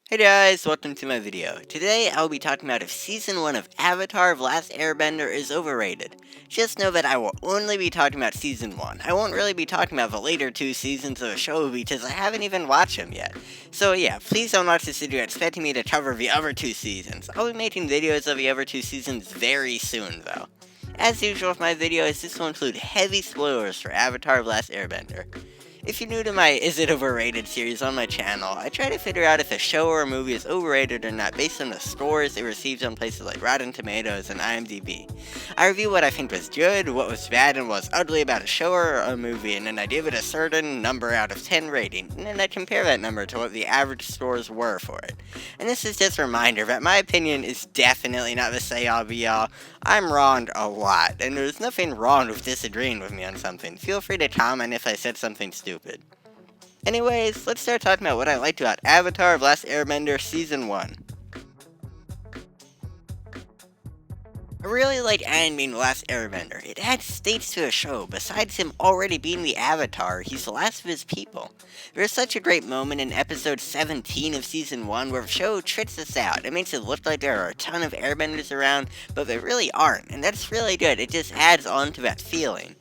Hey guys, welcome to my video. Today I will be talking about if Season 1 of Avatar: The Last Airbender is overrated. Just know that I will only be talking about Season 1. I won't really be talking about the later two seasons of the show because I haven't even watched them yet. So yeah, please don't watch this video expecting me to cover the other two seasons. I'll be making videos of the other two seasons very soon though. As usual with my videos, this will include heavy spoilers for Avatar: The Last Airbender. If you're new to my Is It Overrated series on my channel, I try to figure out if a show or a movie is overrated or not based on the scores it receives on places like Rotten Tomatoes and IMDb. I review what I think was good, what was bad, and what was ugly about a show or a movie, and then I give it a certain number out of 10 rating, and then I compare that number to what the average scores were for it. And this is just a reminder that my opinion is definitely not the say-all be-all. I'm wronged a lot, and there's nothing wrong with disagreeing with me on something. Feel free to comment if I said something stupid. Anyways, let's start talking about what I liked about Avatar: The Last Airbender Season 1. I really liked Aang being the last Airbender. It adds stakes to a show. Besides him already being the Avatar, he's the last of his people. There's such a great moment in episode 17 of Season 1 where the show tricks us out. It makes it look like there are a ton of Airbenders around, but there really aren't, and that's really good. It just adds on to that feeling.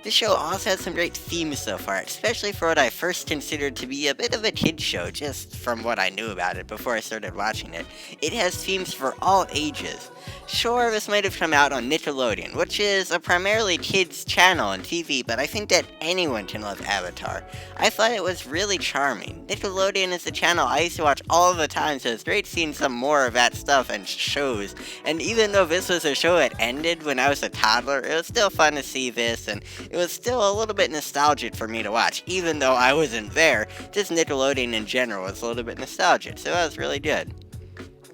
This show also has some great themes so far, especially for what I first considered to be a bit of a kid's show, just from what I knew about it before I started watching it. It has themes for all ages. Sure, this might have come out on Nickelodeon, which is a primarily kids' channel on TV, but I think that anyone can love Avatar. I thought it was really charming. Nickelodeon is the channel I used to watch all the time, so it's great seeing some more of that stuff and shows. And even though this was a show that ended when I was a toddler, it was still fun to see this, and it was still a little bit nostalgic for me to watch, even though I wasn't there. Just Nickelodeon in general was a little bit nostalgic, so that was really good.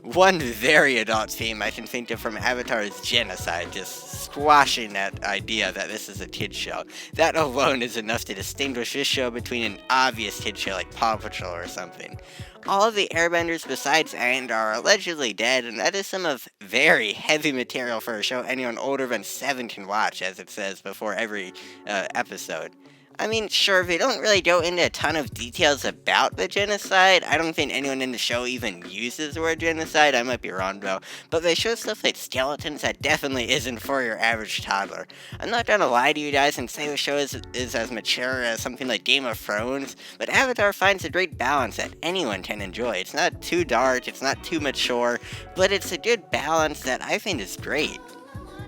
One very adult theme I can think of from Avatar is genocide, just squashing that idea that this is a kid's show. That alone is enough to distinguish this show between an obvious kid's show like Paw Patrol or something. All of the Airbenders besides Aang are allegedly dead, and that is some of very heavy material for a show anyone older than 7 can watch, as it says before every episode. I mean, sure, they don't really go into a ton of details about the genocide. I don't think anyone in the show even uses the word genocide. I might be wrong, though. But they show stuff like skeletons that definitely isn't for your average toddler. I'm not gonna lie to you guys and say the show is as mature as something like Game of Thrones, but Avatar finds a great balance that anyone can enjoy. It's not too dark, it's not too mature, but it's a good balance that I think is great.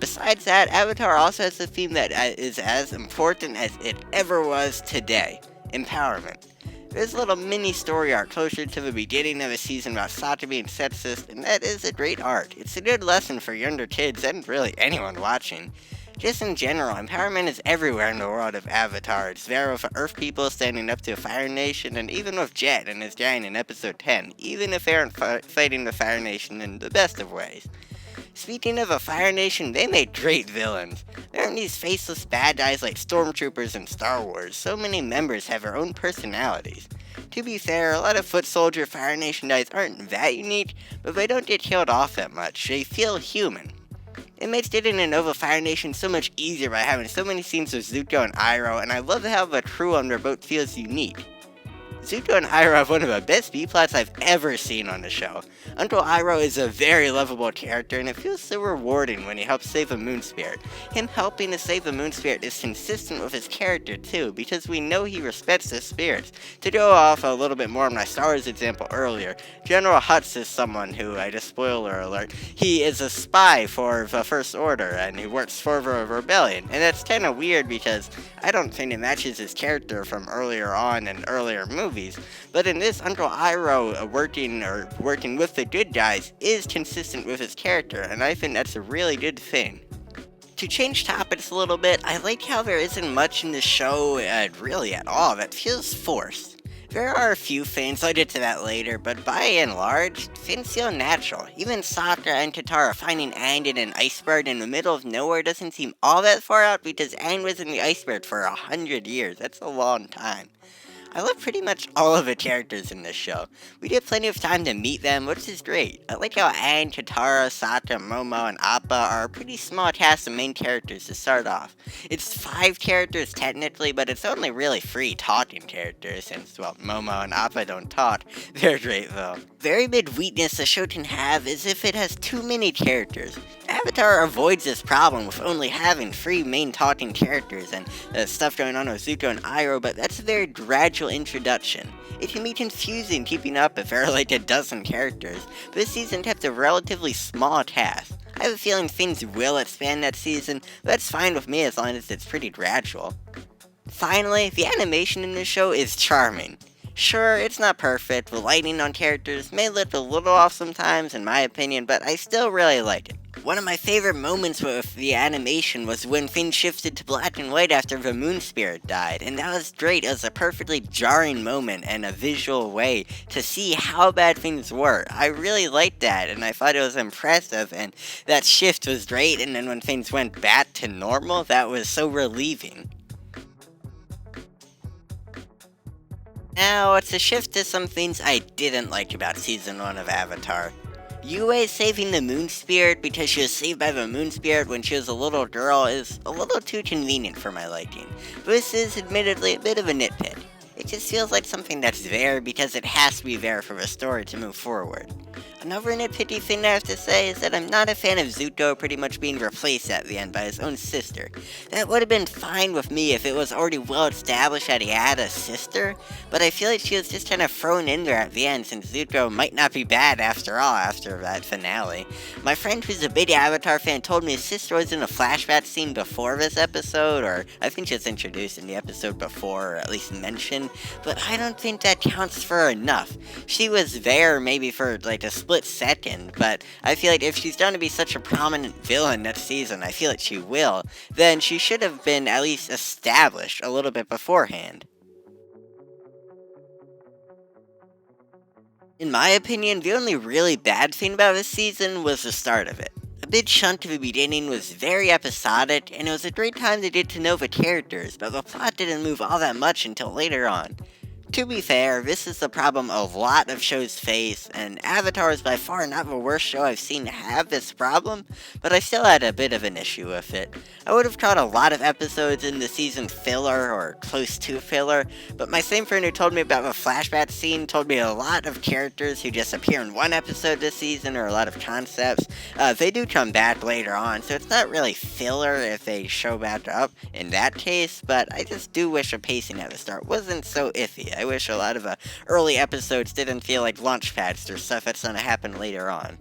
Besides that, Avatar also has a theme that is as important as it ever was today: empowerment. There's a little mini story arc closer to the beginning of the season about Sokka being sexist, and that is a great arc. It's a good lesson for younger kids and really anyone watching. Just in general, empowerment is everywhere in the world of Avatar. It's there with the Earth people standing up to the Fire Nation, and even with Jet and his gang in episode 10, even if they aren't fighting the Fire Nation in the best of ways. Speaking of a Fire Nation, they made great villains. There aren't these faceless bad guys like stormtroopers in Star Wars. So many members have their own personalities. To be fair, a lot of foot soldier Fire Nation guys aren't that unique, but they don't get killed off that much. They feel human. It makes getting to know the Fire Nation so much easier by having so many scenes with Zuko and Iroh, and I love how the crew on their boat feels unique. Zuko and Iroh have one of the best B-plots I've ever seen on the show. Uncle Iroh is a very lovable character, and it feels so rewarding when he helps save a moon spirit. Him helping to save the moon spirit is consistent with his character too, because we know he respects the spirits. To go off a little bit more on my Star Wars example earlier, General Hux is someone who, spoiler alert, he is a spy for the First Order, and he works for the Rebellion. And that's kind of weird because I don't think it matches his character from earlier on in earlier movies. But in this, Uncle Iroh working with the good guys is consistent with his character, and I think that's a really good thing. To change topics a little bit, I like how there isn't much in the show, really at all, that feels forced. There are a few things, I'll get to that later, but by and large, things feel natural. Even Sokka and Katara finding Aang in an iceberg in the middle of nowhere doesn't seem all that far out because Aang was in the iceberg for 100 years. That's a long time. I love pretty much all of the characters in this show. We get plenty of time to meet them, which is great. I like how Aang, Katara, Sokka, Momo, and Appa are a pretty small cast of main characters to start off. It's 5 characters technically, but it's only really 3 talking characters, since, well, Momo and Appa don't talk. They're great though. Very big weakness the show can have is if it has too many characters. Avatar avoids this problem with only having 3 main talking characters and stuff going on with Zuko and Iroh, but that's a very gradual introduction. It can be confusing keeping up if there are like a dozen characters, but this season kept a relatively small cast. I have a feeling things will expand that season, but that's fine with me as long as it's pretty gradual. Finally, the animation in this show is charming. Sure, it's not perfect, the lighting on characters may look a little off sometimes in my opinion, but I still really like it. One of my favorite moments with the animation was when things shifted to black and white after the moon spirit died, and that was great. It was a perfectly jarring moment and a visual way to see how bad things were. I really liked that, and I thought it was impressive, and that shift was great, and then when things went back to normal, that was so relieving. Now, let's shift to some things I didn't like about Season 1 of Avatar. Yue saving the moon spirit because she was saved by the moon spirit when she was a little girl is a little too convenient for my liking. This is admittedly a bit of a nitpick. It just feels like something that's there because it has to be there for the story to move forward. Another nitpicky thing I have to say is that I'm not a fan of Zuko pretty much being replaced at the end by his own sister. That would have been fine with me if it was already well established that he had a sister, but I feel like she was just kind of thrown in there at the end since Zuko might not be bad after all after that finale. My friend who's a big Avatar fan told me his sister was in a flashback scene before this episode, or I think she was introduced in the episode before, or at least mentioned, but I don't think that counts for enough. She was there maybe for like a split second, but I feel like if she's going to be such a prominent villain next season, I feel like she will, then she should have been at least established a little bit beforehand. In my opinion, the only really bad thing about this season was the start of it. A big chunk of the beginning was very episodic, and it was a great time to get to know the characters, but the plot didn't move all that much until later on. To be fair, this is the problem a lot of shows face, and Avatar is by far not the worst show I've seen have this problem, but I still had a bit of an issue with it. I would have caught a lot of episodes in the season filler, or close to filler, but my same friend who told me about the flashback scene told me a lot of characters who just appear in one episode this season, or a lot of concepts, they do come back later on, so it's not really filler if they show back up in that case, but I just do wish the pacing at the start wasn't so iffy. I wish a lot of the early episodes didn't feel like launch pads or stuff that's gonna happen later on.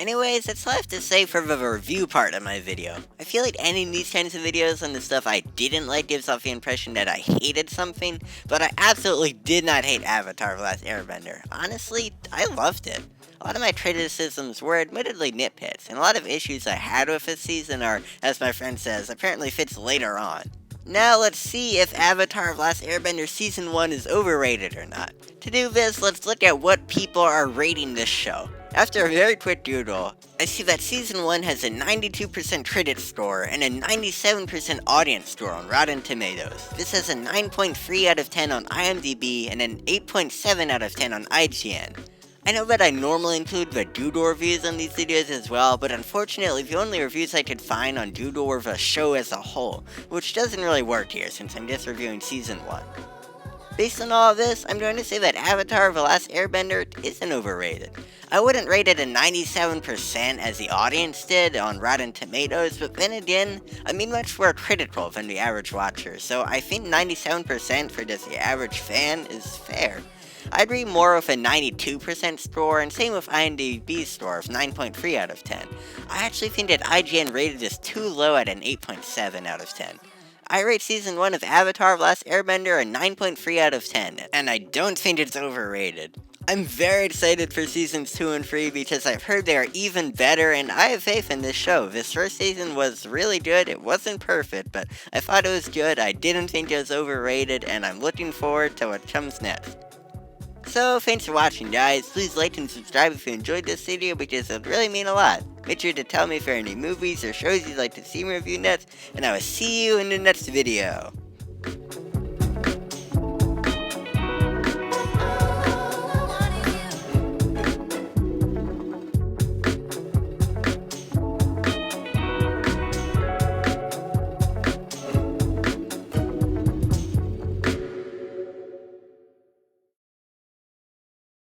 Anyways, that's all I have to say for the review part of my video. I feel like ending these kinds of videos on the stuff I didn't like gives off the impression that I hated something, but I absolutely did not hate Avatar: The Last Airbender. Honestly, I loved it. A lot of my criticisms were admittedly nitpicks, and a lot of issues I had with this season are, as my friend says, apparently fixed later on. Now let's see if Avatar: The Last Airbender Season 1 is overrated or not. To do this, let's look at what people are rating this show. After a very quick Google, I see that Season 1 has a 92% critic score and a 97% audience score on Rotten Tomatoes. This has a 9.3 out of 10 on IMDb and an 8.7 out of 10 on IGN. I know that I normally include the Doodle reviews on these videos as well, but unfortunately the only reviews I could find on Doodle were the show as a whole, which doesn't really work here since I'm just reviewing Season 1. Based on all of this, I'm going to say that Avatar: The Last Airbender isn't overrated. I wouldn't rate it a 97% as the audience did on Rotten Tomatoes, but then again, I'm much more critical than the average watcher, so I think 97% for just the average fan is fair. I'd rate more with a 92% score, and same with IMDb's score of 9.3 out of 10. I actually think that IGN rated this too low at an 8.7 out of 10. I rate Season 1 of Avatar: The Last Airbender a 9.3 out of 10, and I don't think it's overrated. I'm very excited for Seasons 2 and 3 because I've heard they are even better, and I have faith in this show. This first season was really good. It wasn't perfect, but I thought it was good. I didn't think it was overrated, and I'm looking forward to what comes next. So, thanks for watching, guys. Please like and subscribe if you enjoyed this video because it would really mean a lot. Make sure to tell me if there are any movies or shows you'd like to see me review next, and I will see you in the next video.